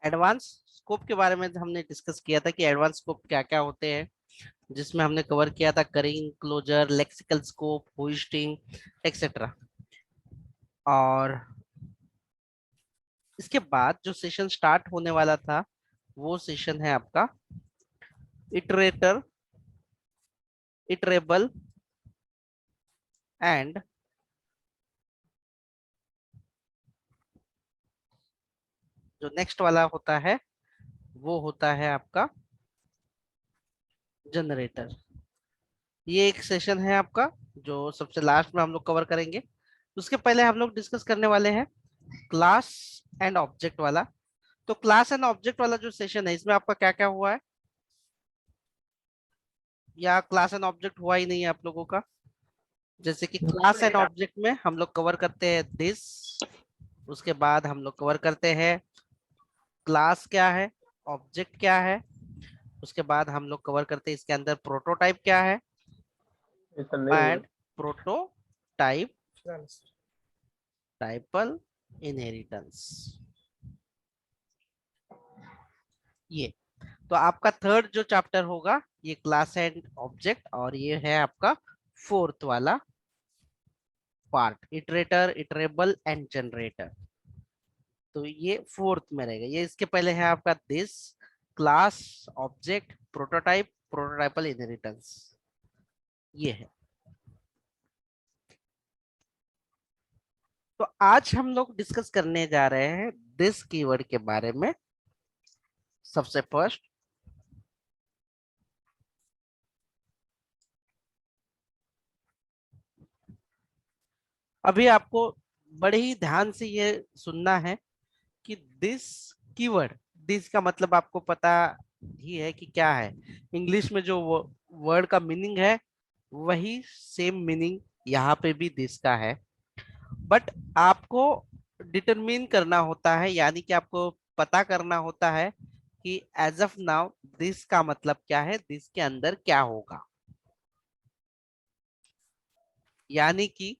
Advance scope के बारे में हमने डिस्कस किया था कि एडवांस स्कोप क्या क्या होते हैं, जिसमें हमने कवर किया था currying, closure, lexical scope, hoisting etcetera. और इसके बाद जो सेशन स्टार्ट होने वाला था वो सेशन है आपका इटरेटर, इटरेबल एंड जो नेक्स्ट वाला होता है वो होता है आपका जनरेटर। ये एक सेशन है आपका जो सबसे लास्ट में हम लोग कवर करेंगे। उसके पहले हम लोग डिस्कस करने वाले हैं क्लास एंड ऑब्जेक्ट वाला। तो क्लास एंड ऑब्जेक्ट वाला जो सेशन है इसमें आपका क्या क्या हुआ है, या क्लास एंड ऑब्जेक्ट हुआ ही नहीं है आप लोगों का? जैसे कि क्लास एंड ऑब्जेक्ट में हम लोग कवर करते हैं दिस, उसके बाद हम लोग कवर करते हैं क्लास क्या है, ऑब्जेक्ट क्या है, उसके बाद हम लोग कवर करते हैं इसके अंदर प्रोटोटाइप क्या है एंड प्रोटोटाइप टाइपल इनहेरिटेंस। ये तो आपका थर्ड जो चैप्टर होगा ये क्लास एंड ऑब्जेक्ट, और ये है आपका फोर्थ वाला part iterator, iterable and generator. तो ये फोर्थ में रहेगा। ये इसके पहले है आपका this, class, object, prototype, प्रोटोटाइपल inheritance, ये है। तो आज हम लोग डिस्कस करने जा रहे हैं दिस कीवर्ड के बारे में। सबसे फर्स्ट अभी आपको बड़े ही ध्यान से ये सुनना है कि दिस कीवर्ड, दिस का मतलब आपको पता ही है कि क्या है। इंग्लिश में जो वर्ड का मीनिंग है वही सेम मीनिंग यहाँ पे भी दिस का है, बट आपको डिटरमिन करना होता है, यानी कि आपको पता करना होता है कि एज ऑफ नाउ दिस का मतलब क्या है, दिस के अंदर क्या होगा। यानी कि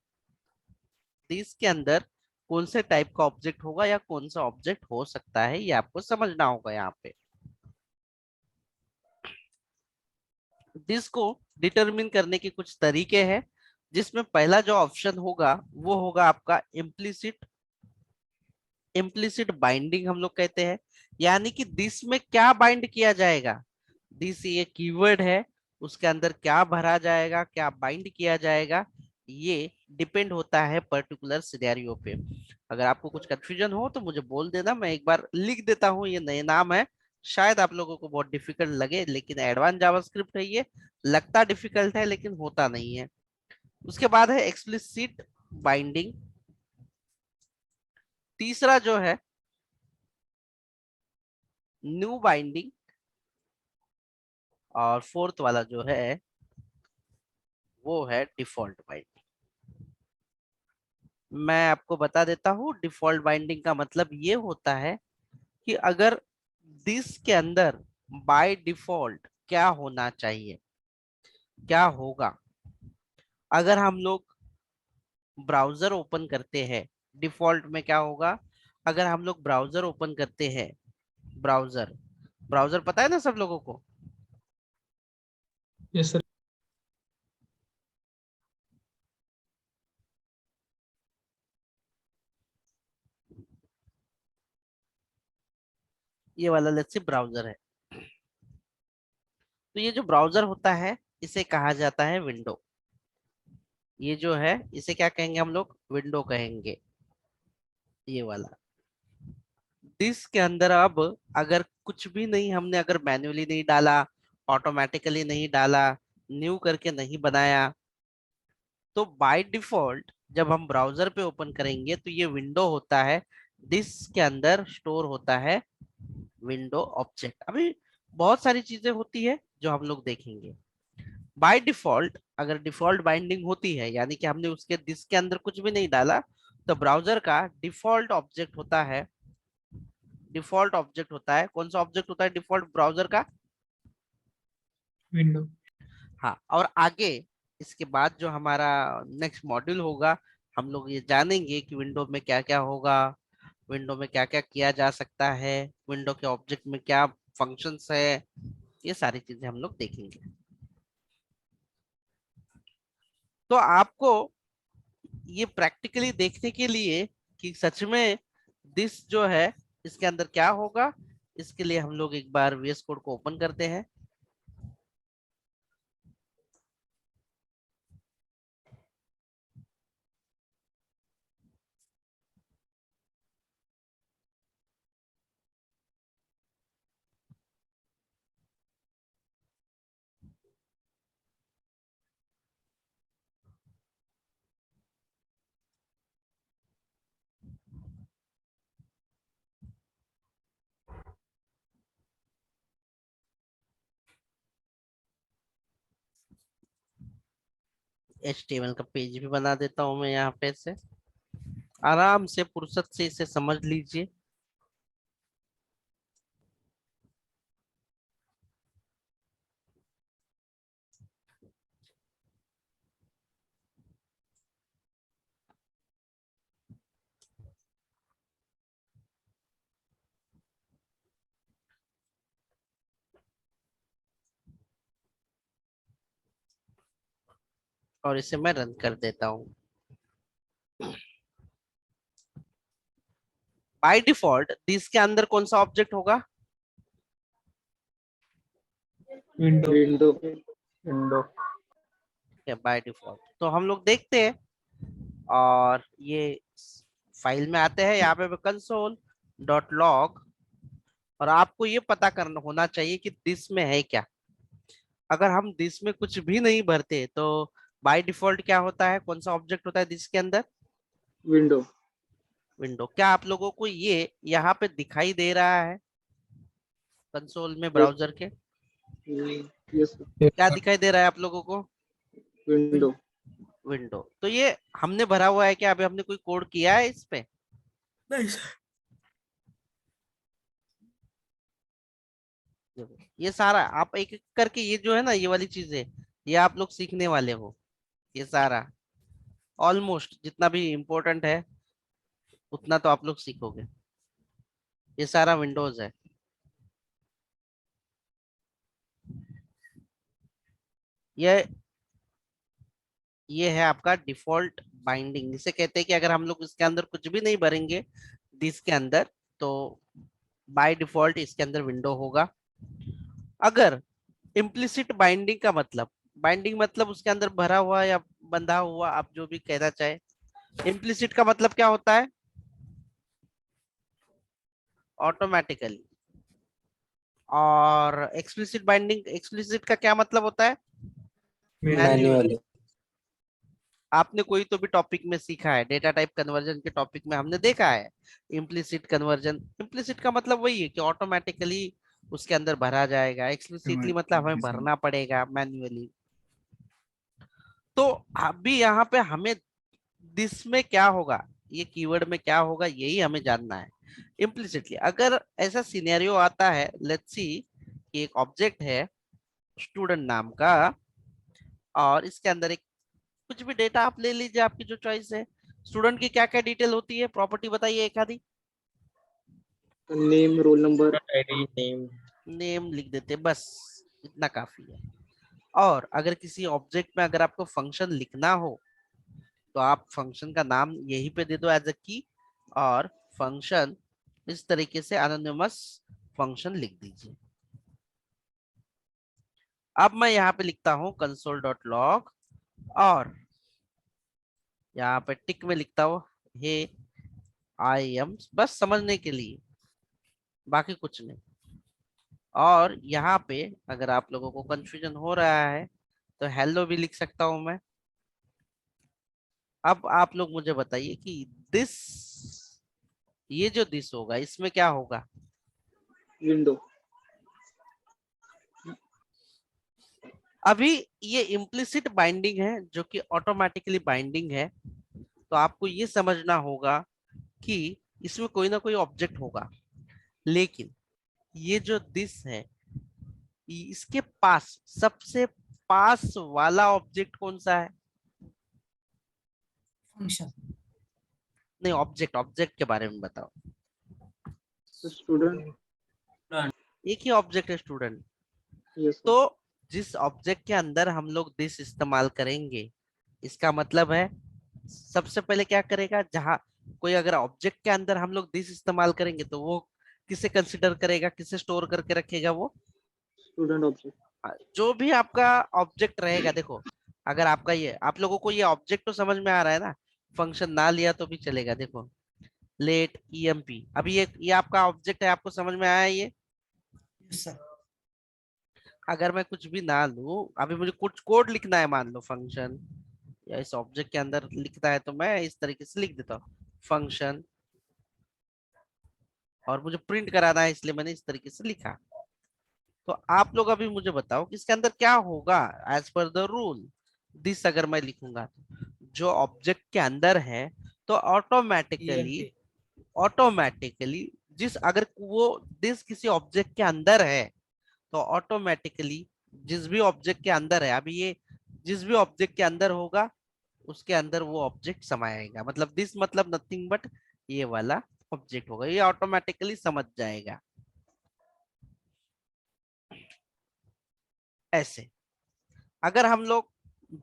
दिस के अंदर कौन से टाइप का ऑब्जेक्ट होगा या कौन सा ऑब्जेक्ट हो सकता है, ये आपको समझना होगा यहाँ पे। दिस को डिटरमिन करने के कुछ तरीके हैं, जिसमें पहला जो ऑप्शन होगा वो होगा आपका इम्प्लिसिट, इम्प्लिसिट बाइंडिंग हम लोग कहते हैं। यानी कि दिस में क्या बाइंड किया जाएगा, दिस ये कीवर्ड है उसके अंदर क्या भरा जाएगा, क्या बाइंड किया जाएगा, ये डिपेंड होता है पर्टिकुलर सिनेरियो पे। अगर आपको कुछ कंफ्यूजन हो तो मुझे बोल देना, मैं एक बार लिख देता हूँ। ये नए नाम है, शायद आप लोगों को बहुत डिफिकल्ट लगे, लेकिन एडवांस जावास्क्रिप्ट है ये। लगता डिफिकल्ट है लेकिन होता नहीं है। उसके बाद है एक्सप्लिसिट बाइंडिंग, तीसरा जो है न्यू बाइंडिंग, और फोर्थ वाला जो है वो है डिफॉल्ट बाइंडिंग। मैं आपको बता देता हूँ डिफॉल्ट बाइंडिंग का मतलब ये होता है कि अगर दिस के अंदर बाय डिफॉल्ट क्या होना चाहिए, क्या होगा। अगर हम लोग ब्राउजर ओपन करते हैं, डिफॉल्ट में क्या होगा, अगर हम लोग ब्राउजर ओपन करते हैं, ब्राउजर, ब्राउजर पता है ना सब लोगों को। Yes sir. ये वाला लेट्स से ब्राउजर है। तो ये जो ब्राउजर होता है इसे कहा जाता है विंडो। ये जो है इसे क्या कहेंगे हम लोग, विंडो कहेंगे, ये वाला। दिस के अंदर अब अगर कुछ भी नहीं हमने, अगर मैन्युअली नहीं डाला, ऑटोमेटिकली नहीं डाला, न्यू करके नहीं बनाया, तो बाय डिफॉल्ट जब हम ब्राउजर पे ओपन करेंगे तो ये विंडो होता है, दिस के अंदर स्टोर होता है विंडो ऑब्जेक्ट। अभी बहुत सारी चीजें होती है जो हम लोग देखेंगे। बाय डिफॉल्ट अगर डिफॉल्ट बाइंडिंग होती है, यानी कि हमने उसके दिस के अंदर कुछ भी नहीं डाला, तो ब्राउजर का डिफॉल्ट ऑब्जेक्ट होता है, डिफॉल्ट ऑब्जेक्ट होता है, कौन सा ऑब्जेक्ट होता है डिफॉल्ट ब्राउजर का? विंडो। हाँ, और आगे इसके बाद जो हमारा नेक्स्ट मॉड्यूल होगा हम लोग ये जानेंगे कि विंडो में क्या क्या होगा, विंडो में क्या क्या किया जा सकता है, विंडो के ऑब्जेक्ट में क्या फंक्शंस है, ये सारी चीजें हम लोग देखेंगे। तो आपको ये प्रैक्टिकली देखने के लिए कि सच में दिस जो है इसके अंदर क्या होगा, इसके लिए हम लोग एक बार VS कोड को ओपन करते हैं। HTML का पेज भी बना देता हूं मैं यहाँ पे से, आराम से फुर्सत से इसे समझ लीजिए। और इसे मैं रन कर देता हूँ। बाय डिफॉल्ट दिस के अंदर कौन सा ऑब्जेक्ट होगा? Window window window. By default तो हम लोग देखते हैं, और ये फाइल में आते हैं, यहाँ पे कंसोल डॉट लॉग, और आपको ये पता करना होना चाहिए कि दिस में है क्या। अगर हम दिस में कुछ भी नहीं भरते तो बाय डिफॉल्ट क्या होता है, कौन सा ऑब्जेक्ट होता है दिस के अंदर? विंडो। विंडो। क्या आप लोगों को ये यहाँ पे दिखाई दे रहा है कंसोल में यस ब्राउजर के? यस क्या दिखाई दे रहा है आप लोगों को? विंडो। विंडो। तो ये हमने भरा हुआ है क्या? अभी हमने कोई कोड किया है इस पे? नहीं। देखो, ये सारा आप एक एक करके, ये जो है ना ये वाली चीजें, ये आप लोग सीखने वाले हो। ये सारा ऑलमोस्ट जितना भी इम्पोर्टेंट है उतना तो आप लोग सीखोगे। ये सारा विंडोज है। ये ये है आपका डिफॉल्ट बाइंडिंग। इसे कहते हैं कि अगर हम लोग इसके अंदर कुछ भी नहीं भरेंगे दिस के अंदर, तो बाय डिफॉल्ट इसके अंदर विंडो होगा। अगर इम्प्लिसिट बाइंडिंग का मतलब, बाइंडिंग मतलब उसके अंदर भरा हुआ या बंधा हुआ, आप जो भी कहना चाहे। इम्प्लिसिट का मतलब क्या होता है? ऑटोमेटिकली। और एक्सप्लिसिट बाइंडिंग, एक्सप्लिसिट का क्या मतलब होता है? मैन्युअली। मैन्युअली। आपने कोई तो भी टॉपिक में सीखा है, डेटा टाइप कन्वर्जन के टॉपिक में हमने देखा है इम्प्लिसिट कन्वर्जन। इम्प्लिसिट का मतलब वही है कि ऑटोमेटिकली उसके अंदर भरा जाएगा, एक्सप्लिसिटली मतलब हमें भरना पड़ेगा मैन्युअली। तो अभी यहाँ पे हमें दिस में क्या होगा, ये कीवर्ड में क्या होगा, यही हमें जानना है। इम्प्लिसिटली अगर ऐसा सिनेरियो आता है, लेट्स सी कि एक ऑब्जेक्ट है स्टूडेंट नाम का, और इसके अंदर एक कुछ भी डेटा आप ले लीजिए, आपकी जो चॉइस है। स्टूडेंट की क्या क्या डिटेल होती है, प्रॉपर्टी बताइए एक आधी। Name roll number ID name. Name लिख देते बस, इतना काफी है। और अगर किसी ऑब्जेक्ट में अगर आपको फंक्शन लिखना हो तो आप फंक्शन का नाम यहीं पे दे दो एज अ की, और फंक्शन इस तरीके से एनोनिमस फंक्शन लिख दीजिए। अब मैं यहाँ पे लिखता हूँ कंसोल डॉट लॉग, और यहाँ पे टिक में लिखता हूँ हे आई एम, बस समझने के लिए, बाकी कुछ नहीं। और यहाँ पे अगर आप लोगों को कंफ्यूजन हो रहा है तो हेलो भी लिख सकता हूं मैं। अब आप लोग मुझे बताइए कि दिस, ये जो दिस होगा इसमें क्या होगा? विंडो। अभी ये इम्प्लिसिट बाइंडिंग है जो कि ऑटोमेटिकली बाइंडिंग है, तो आपको ये समझना होगा कि इसमें कोई ना कोई ऑब्जेक्ट होगा। लेकिन ये जो दिस है, इसके पास सबसे पास वाला ऑब्जेक्ट कौन सा है? फंक्शन। नहीं, ऑब्जेक्ट, ऑब्जेक्ट के बारे में बताओ। स्टूडेंट। एक ही ऑब्जेक्ट है स्टूडेंट। Yes sir. तो जिस ऑब्जेक्ट के अंदर हम लोग दिस इस्तेमाल करेंगे, इसका मतलब है सबसे पहले क्या करेगा, जहां कोई अगर ऑब्जेक्ट के अंदर हम लोग दिस इस्तेमाल करेंगे तो वो किसे कंसिडर करेगा, किसे स्टोर करके रखेगा वो, स्टूडेंट ऑब्जेक्ट। जो भी आपका ऑब्जेक्ट रहेगा। देखो अगर आपका ये, आप लोगों को ये ऑब्जेक्ट तो समझ में आ रहा है ना, फंक्शन ना लिया तो भी चलेगा। देखो लेट ईएमपी, अभी ये आपका ऑब्जेक्ट है, आपको समझ में आया ये। Yes sir. अगर मैं कुछ भी ना लूं, अभी मुझे कुछ कोड लिखना है, मान लो फंक्शन या इस ऑब्जेक्ट के अंदर लिखता है, तो मैं इस तरीके से लिख देता हूँ फंक्शन, और मुझे प्रिंट कराना है इसलिए मैंने इस तरीके से लिखा। तो आप लोग अभी मुझे बताओ कि इसके अंदर क्या होगा as per the rule. This अगर मैं लिखूंगा तो जो ऑब्जेक्ट के अंदर है, तो ऑटोमेटिकली ईएमपी। ऑटोमेटिकली जिस अगर वो दिस किसी ऑब्जेक्ट के अंदर है, तो ऑटोमेटिकली जिस भी ऑब्जेक्ट के अंदर है, अभी ये जिस भी ऑब्जेक्ट के अंदर होगा उसके अंदर वो ऑब्जेक्ट समाएगा। मतलब दिस मतलब नथिंग बट ये वाला ऑब्जेक्ट होगा, ये ऑटोमेटिकली समझ जाएगा ऐसे। अगर हम लोग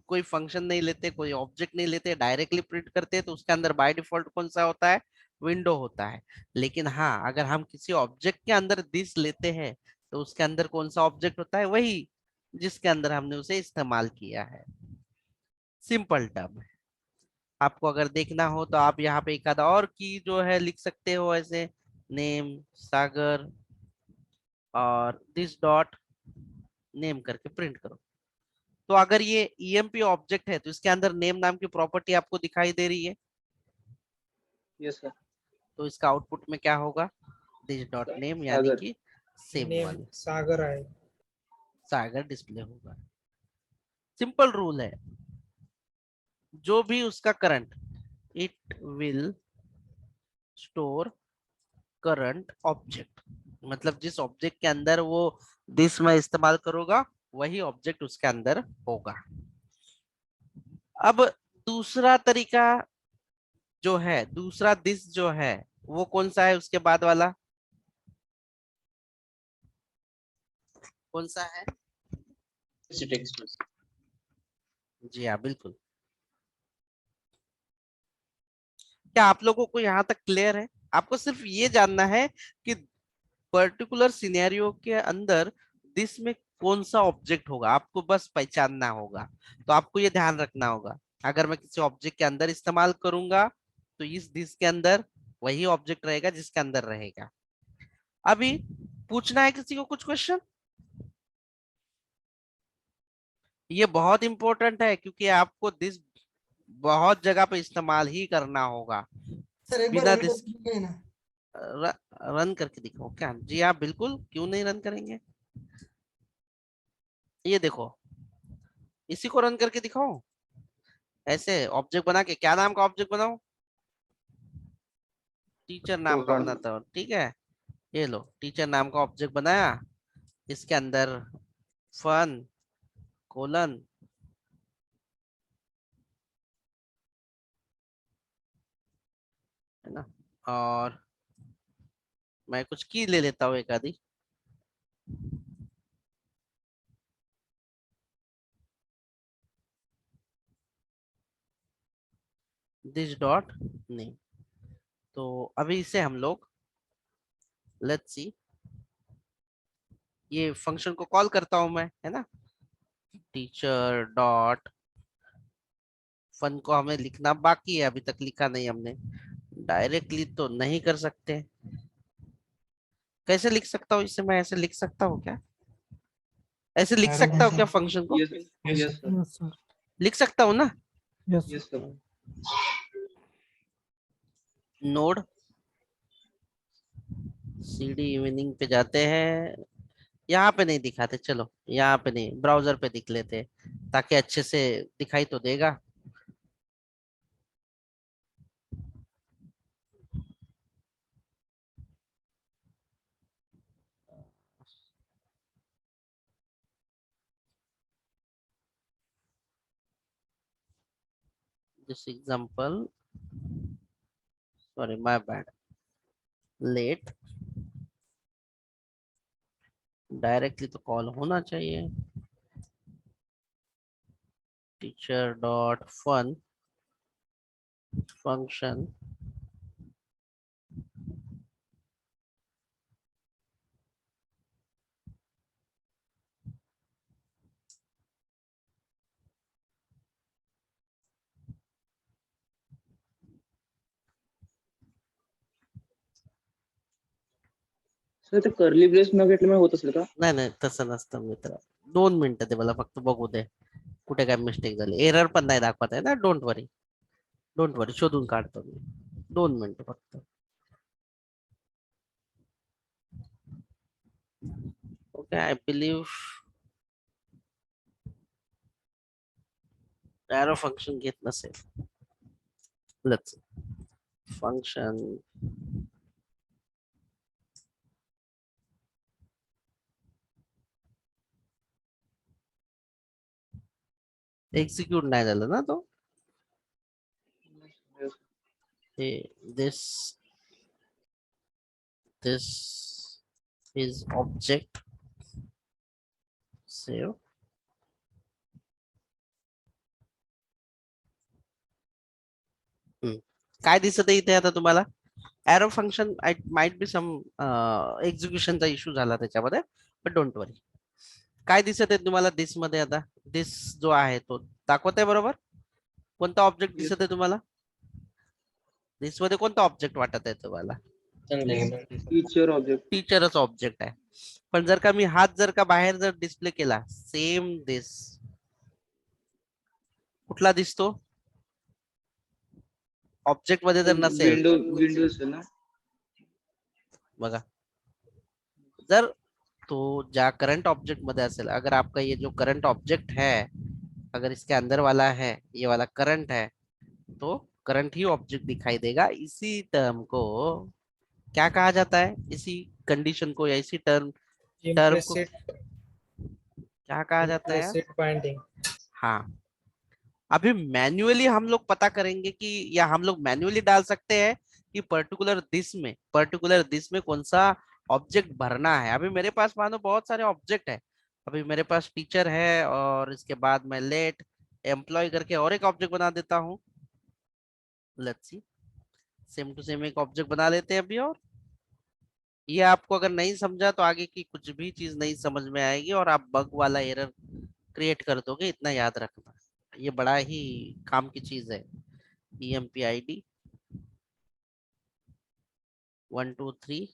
कोई फंक्शन नहीं लेते, कोई ऑब्जेक्ट नहीं लेते, डायरेक्टली प्रिंट करते हैं, तो उसके अंदर बाय डिफॉल्ट कौन सा होता है, विंडो होता है। लेकिन हाँ, अगर हम किसी ऑब्जेक्ट के अंदर दिस लेते हैं, तो उसके अंदर कौन सा ऑब्जेक्ट होता है, वही जिसके अंदर हमने उसे इस्तेमाल किया है। सिंपल टर्म है। आपको अगर देखना हो तो आप यहाँ पे एक आधा और की जो है लिख सकते हो ऐसे, नेम सागर और दिस डॉट नेम करके प्रिंट करो। तो अगर ये ईएमपी ऑब्जेक्ट है, तो इसके अंदर नेम नाम की प्रॉपर्टी आपको दिखाई दे रही है, यस सर। तो इसका आउटपुट में क्या होगा, दिस डॉट नेम, यानी सागर। कि सेम नेम वाला सागर आहे। सागर डिस्प्ले होगा। सिंपल रूल है, जो भी उसका current, it will store current object, मतलब जिस ऑब्जेक्ट के अंदर वो दिस में इस्तेमाल करूंगा, वही ऑब्जेक्ट उसके अंदर होगा। अब दूसरा तरीका जो है, दूसरा दिस जो है, वो कौन सा है उसके बाद वाला, कौन सा है। टेक्स्ट। जी हाँ बिल्कुल। क्या आप लोगों को यहाँ तक क्लियर है। आपको सिर्फ ये जानना है कि पर्टिकुलर सिनेरियो के अंदर दिस में कौन सा ऑब्जेक्ट होगा, आपको बस पहचानना होगा। तो आपको ये ध्यान रखना होगा, अगर मैं किसी ऑब्जेक्ट के अंदर इस्तेमाल करूंगा, तो इस दिस के अंदर वही ऑब्जेक्ट रहेगा जिसके अंदर रहेगा। अभी पूछना है किसी को कुछ क्वेश्चन, ये बहुत इंपॉर्टेंट है क्योंकि आपको दिस बहुत जगह पे इस्तेमाल ही करना होगा। सर एक बार बिना रन दिस करके दिखाइए ना। रन करके दिखाओ क्या, जी हाँ बिल्कुल, क्यों नहीं रन करेंगे। ये देखो, इसी को रन करके दिखाओ, ऐसे ऑब्जेक्ट बना के। क्या नाम का ऑब्जेक्ट बनाओ, टीचर नाम का बनाता हूँ, ठीक है। ये लो, टीचर नाम का ऑब्जेक्ट बनाया, इसके अंदर फन कोलन, है ना, और मैं कुछ की ले लेता हूँ एक आधी, दिस डॉट नेम। तो अभी इसे हम लोग, लेट्स सी, ये फंक्शन को कॉल करता हूं मैं, है ना, टीचर डॉट फन को हमें लिखना बाकी है, अभी तक लिखा नहीं हमने। डायरेक्टली तो नहीं कर सकते, कैसे लिख सकता हूँ इसे, मैं ऐसे लिख सकता हूँ क्या, ऐसे लिख सकता हूँ क्या फंक्शन को, yes. Yes sir. Yes sir. लिख सकता हूँ ना। Yes yes sir. Node CD evening पे जाते हैं, यहाँ पे नहीं दिखाते, चलो यहाँ पे नहीं, ब्राउजर पे दिख लेते हैं, ताकि अच्छे से दिखाई तो देगा। This example, sorry my bad, let directly तो कॉल होना चाहिए। Teacher dot fun function sir ते कर्ली ब्रेस न घेतल्यामुळे होत असेल का? नाही नाही तसं नसतं मित्र. 2 मिनिटं ते मला फक्त बघू दे कुठे काय मिस्टेक झाली. एरर पण नाही दाखवत आहे ना. डोंट वरी शोधून काढतो मी. 2 मिनिटं फक्त. Okay I believe arrow function घेत नसेल. लेट्स फंक्शन एक्झिक्यूट नाही झालं ना तो. Yes. this this is object save. काय दिसत आहे इथे आता तुम्हाला? Arrow function might be some एक्झिक्युशनचा इश्यू झाला त्याच्यामध्ये, बट डोंट वरी. काय दिसत आहे तुम्हाला दिस मध्ये आता? दिस जो आहे तो दाखवत आहे बरोबर. कोणता ऑब्जेक्ट Yes. दिसत आहे तुम्हाला? दिस मध्ये कोणता ऑब्जेक्ट वाटत आहे तुम्हाला? Teacher object. टीचरच ऑब्जेक्ट आहे. पण जर का मी हात जर का बाहेर जर डिस्प्ले केला, सेम दिस कुठला दिसतो? ऑब्जेक्ट मध्ये जर नसेल विंडो असेल ना. बघा, जर तो जा करंट ऑब्जेक्ट मध्ये असेल, अगर आपका ये जो करंट ऑब्जेक्ट है अगर इसके अंदर वाला है, ये वाला करंट है, तो करंट ही ऑब्जेक्ट दिखाई देगा. इसी टर्म को क्या कहा जाता है? इसी कंडीशन को या इसी टर्म को implicit क्या कहा जाता है? implicit binding. हाँ, अभी मैन्युअली हम लोग पता करेंगे कि, या हम लोग मैन्युअली डाल सकते हैं कि पर्टिकुलर दिस में कौन सा ऑब्जेक्ट भरना है. अभी मेरे पास मानो बहुत सारे ऑब्जेक्ट है. अभी मेरे पास टीचर है और इसके बाद मैं लेट एम्प्लॉय करके और एक ऑब्जेक्ट बना देता हूँ. Let's see, same to same एक ऑब्जेक्ट बना लेते हैं अभी. और ये आपको अगर नहीं समझा तो आगे की कुछ भी चीज नहीं समझ में आएगी और आप बग वाला एरर क्रिएट कर दोगे, इतना याद रखना. ये बड़ा ही काम की चीज है. EMP ID 123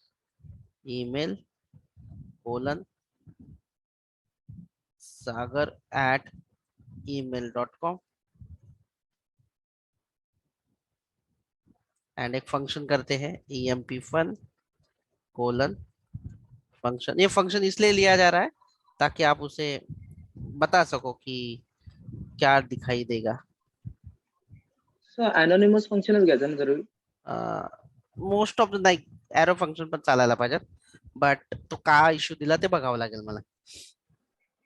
email sagar@email.com and एक फंक्शन करते हैं EMP fun फंक्शन. ये फंक्शन इसलिए लिया जा रहा है ताकि आप उसे बता सको कि क्या दिखाई देगा. सर अनोनिमस फंक्शनच घ्यायचं ना जरूर. मोस्ट ऑफ द नाही, एरो फंक्शन पण चालायला पाहिजे, बट तो का इश्यू दिला ते बघावं लागेल मला.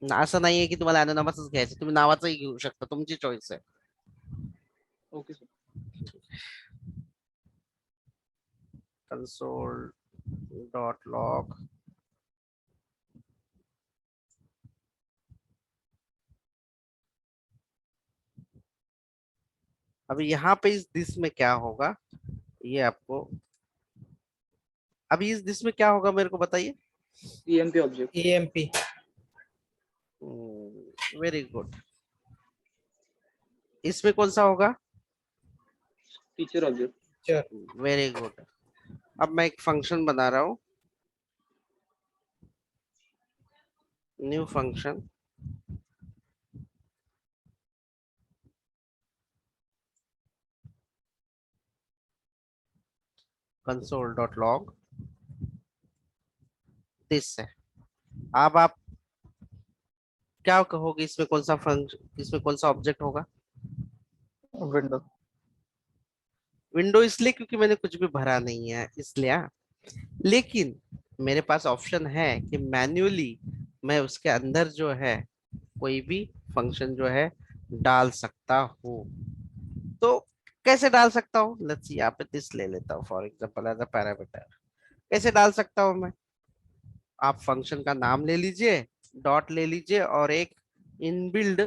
असं नाहीये की तुम्हाला अनोनमसच घ्यायचं, तुम्ही नावाचंही घेऊ शकता, तुमची चॉईस आहे. Okay sir. console.log अभी यहाँ पे इस दिस में क्या होगा ये आपको, अभी इस दिस में क्या होगा मेरे को बताइए. EMP object. EMP. Very good. इसमें कौन सा होगा? Teacher object. Sure. Very good. अब मैं एक फंक्शन बना रहा हूँ, न्यू फंक्शन. console.log दिस है. अब आप क्या कहोगे, इसमें कौन सा फंक्शन, इसमें कौन सा ऑब्जेक्ट होगा? विंडो. विंडो इसलिए क्योंकि मैंने कुछ भी भरा नहीं है इसलिए. लेकिन मेरे पास ऑप्शन है कि मैन्युअली मैं उसके अंदर जो है कोई भी फंक्शन जो है डाल सकता हूँ. तो कैसे डाल सकता हूँ? लेट्स सी, यहाँ पे दिस ले लेता हूँ for example as a parameter. कैसे डाल सकता हूँ मैं? आप फंक्शन का नाम ले लीजिए, डॉट ले लीजिए और एक इनबिल्ड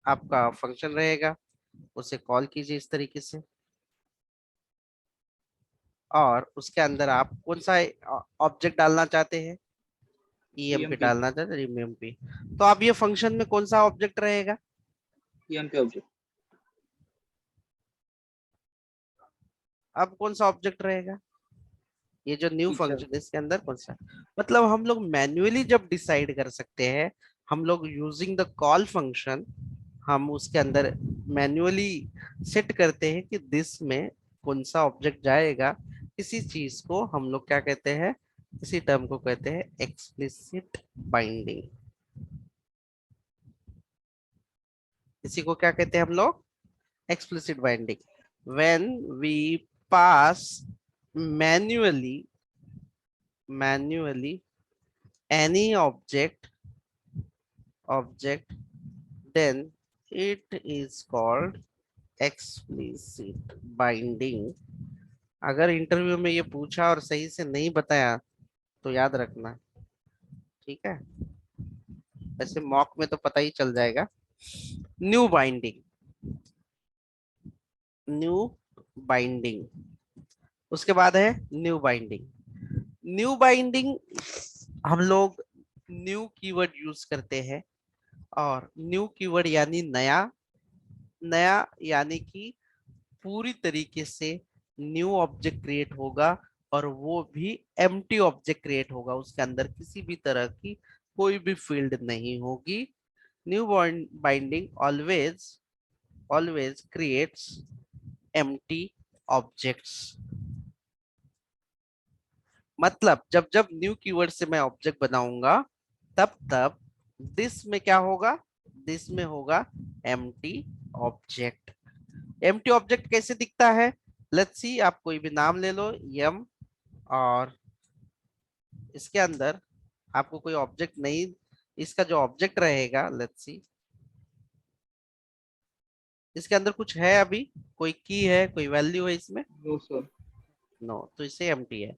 आपका फंक्शन रहेगा, उसे कॉल कीजिए इस तरीके से। और उसके अंदर आप कौन सा ऑब्जेक्ट डालना चाहते हैं, ईएमपी EMP डालना चाहते हैं, ईएमपी। तो अब ये फंक्शन में कौन सा ऑब्जेक्ट रहेगा, EMP ऑब्जेक्ट। अब कौन सा ऑब्जेक्ट रहेगा, ये जो न्यू टीचर। फंक्शन इसके अंदर कौन सा। मतलब हम लोग मैन्युअली जब डिसाइड कर सकते हैं, हम लोग यूजिंग द कॉल फंक्शन, हम उसके अंदर मैन्युअली सेट करते हैं कि दिस में कौन सा ऑब्जेक्ट जाएगा। इसी चीज को हम लोग क्या कहते हैं, इसी टर्म को कहते हैं एक्सप्लिसिट बाइंडिंग। इसी को क्या कहते हैं हम लोग, explicit binding. When we pass manually any object, then it is called explicit binding. अगर इंटरव्यू में ये पूछा और सही से नहीं बताया तो याद रखना, ठीक है। वैसे मॉक में तो पता ही चल जाएगा। न्यू बाइंडिंग, न्यू बाइंडिंग, उसके बाद है न्यू बाइंडिंग। न्यू बाइंडिंग हम लोग न्यू कीवर्ड यूज करते हैं, और न्यू कीवर्ड यानी नया, नया यानी कि पूरी तरीके से न्यू ऑब्जेक्ट क्रिएट होगा, और वो भी एम्प्टी ऑब्जेक्ट क्रिएट होगा, उसके अंदर किसी भी तरह की कोई भी फील्ड नहीं होगी। New binding always always creates empty objects. मतलब जब जब न्यू कीवर्ड से मैं ऑब्जेक्ट बनाऊंगा, तब तब दिस में क्या होगा, दिस में होगा एम्प्टी ऑब्जेक्ट। एम्प्टी ऑब्जेक्ट कैसे दिखता है, लेट्स सी, आप कोई भी नाम ले लो यम, और इसके अंदर आपको कोई ऑब्जेक्ट नहीं, इसका जो ऑब्जेक्ट रहेगा, लेट्स सी, इसके अंदर कुछ है, अभी कोई की है, कोई वैल्यू है इसमें, नो सर। नो, तो इससे एम्प्टी है।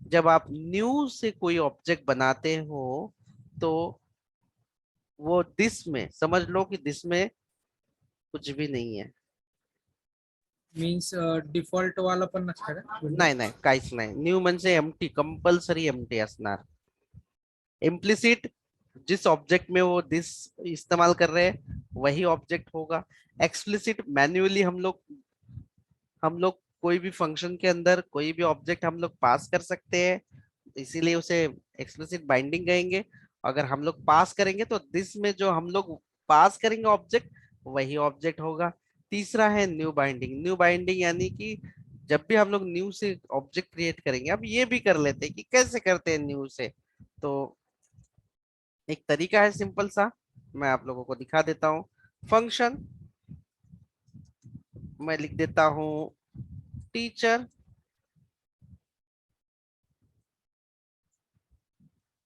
जब आप न्यू से कोई ऑब्जेक्ट बनाते हो, तो वो दिस में समझ लो कि दिस में कुछ भी नहीं है। मीन्स डिफॉल्ट वाला पण नसतं का नाही नाही, काहीच नाही, न्यू म्हणजे एम्प्टी, कंपल्सरी एम्प्टी असणार। इम्प्लिसिट, जिस ऑब्जेक्ट में वो दिस इस्तेमाल कर रहे हैं वही ऑब्जेक्ट होगा। एक्सप्लिसिट, मैन्युअली हम लोग कोई भी फंक्शन के अंदर कोई भी ऑब्जेक्ट हम लोग पास कर सकते हैं, इसीलिए उसे एक्सप्लिसिट बाइंडिंग कहेंगे। अगर हम लोग पास करेंगे तो दिस में जो हम लोग पास करेंगे ऑब्जेक्ट, वही ऑब्जेक्ट होगा। तीसरा है न्यू बाइंडिंग। न्यू बाइंडिंग यानी कि जब भी हम लोग न्यू से ऑब्जेक्ट क्रिएट करेंगे, अब ये भी कर लेते हैं कि कैसे करते हैं न्यू से। तो एक तरीका है सिंपल सा, मैं आप लोगों को दिखा देता हूँ। फंक्शन मैं लिख देता हूँ टीचर।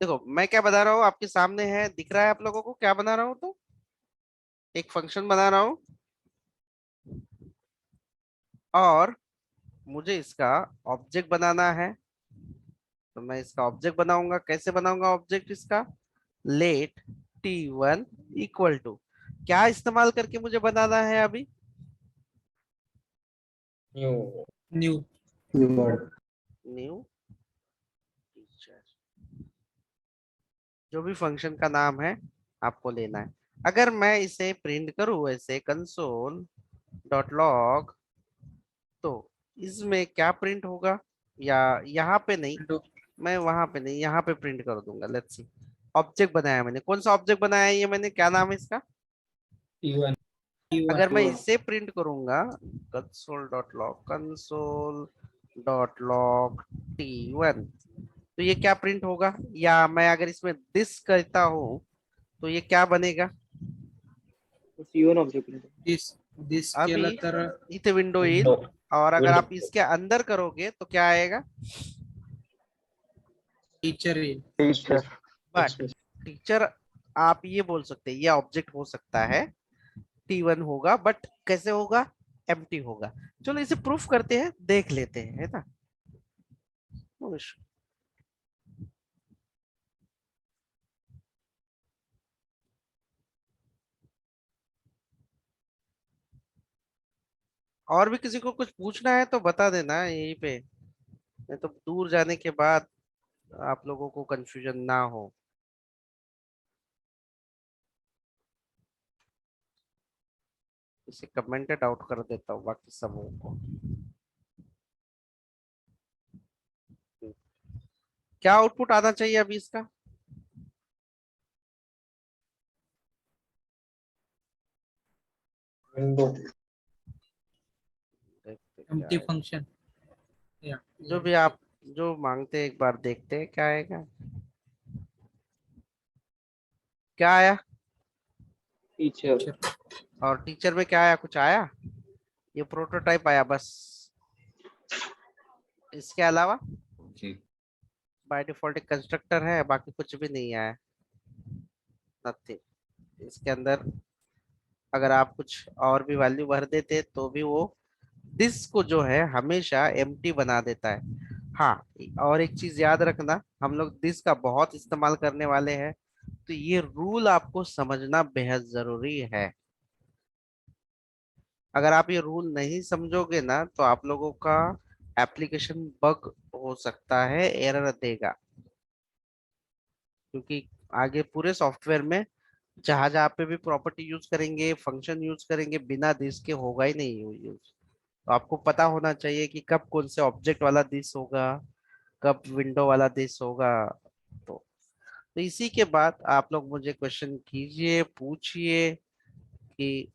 देखो मैं क्या बना रहा हूँ, आपके सामने है, दिख रहा है आप लोगों को क्या बना रहा हूँ, तो एक फंक्शन बना रहा हूँ, और मुझे इसका ऑब्जेक्ट बनाना है। तो मैं इसका ऑब्जेक्ट बनाऊंगा, कैसे बनाऊंगा ऑब्जेक्ट इसका, लेट t1 इक्वल टू, क्या इस्तेमाल करके मुझे बनाना है अभी, new. New keyword. New teacher. जो भी फंक्शन का नाम है आपको लेना है। अगर मैं इसे प्रिंट करूं ऐसे कंसोल डॉट लॉग, तो इसमें क्या प्रिंट होगा, या यहाँ पे नहीं, मैं वहां पे नहीं, यहाँ पे प्रिंट कर दूंगा। लेट्स सी, ऑब्जेक्ट बनाया मैंने, कौन सा ऑब्जेक्ट बनाया है ये मैंने, क्या नाम है इसका। T1। अगर मैं T1। इसे प्रिंट करूंगा console.log t1, तो ये क्या प्रिंट होगा, या मैं अगर इसमें दिस करता हूँ तो ये क्या बनेगा। T1 object. दिस दिस अभी केलं तर इथे विंडो येईल, विंडो। और अगर आप विंडो। इसके अंदर करोगे तो क्या आएगा, टीचर येईल टीचर। बट टीचर, आप ये बोल सकते हैं ये ऑब्जेक्ट हो सकता है, t1 होगा, बट कैसे होगा, एम्प्टी होगा। चलो इसे प्रूफ करते हैं, देख लेते हैं, है ना। No issue. और भी किसी को कुछ पूछना है तो बता देना यहीं पे, नहीं तो दूर जाने के बाद आप लोगों को कंफ्यूजन ना हो। इसे कमेंटेड आउट कर देता हूँ बाकी सबों को। क्या आउटपुट आना चाहिए अभी इसका? विंडो। देखते क्या empty आएगा। function. Yeah. जो भी आप जो मांगते हैं एक बार देखते हैं क्या आएगा। क्या आया? टीचर। Sure. और टीचर में क्या आया, कुछ आया? ये प्रोटोटाइप आया बस, इसके अलावा बाय डिफॉल्ट एक कंस्ट्रक्टर है, बाकी कुछ भी नहीं आया, नथिंग। इसके अंदर अगर आप कुछ और भी वैल्यू भर देते तो भी वो दिस को जो है हमेशा एम्प्टी बना देता है। हाँ, और एक चीज याद रखना, हम लोग दिस का बहुत इस्तेमाल करने वाले हैं, तो ये रूल आपको समझना बेहद जरूरी है। अगर आप ये रूल नहीं समझोगे ना तो आप लोगों का एप्लीकेशन बग हो सकता है, एरर देगा। क्योंकि आगे पूरे सॉफ्टवेयर में जहां जहां पे भी प्रॉपर्टी यूज करेंगे, फंक्शन यूज करेंगे, बिना दिस के होगा ही नहीं यूज। तो आपको पता होना चाहिए कि कब कौन से ऑब्जेक्ट वाला दिस होगा, कब विंडो वाला दिस होगा। तो इसी के बाद आप लोग मुझे क्वेश्चन कीजिए, पूछिए कि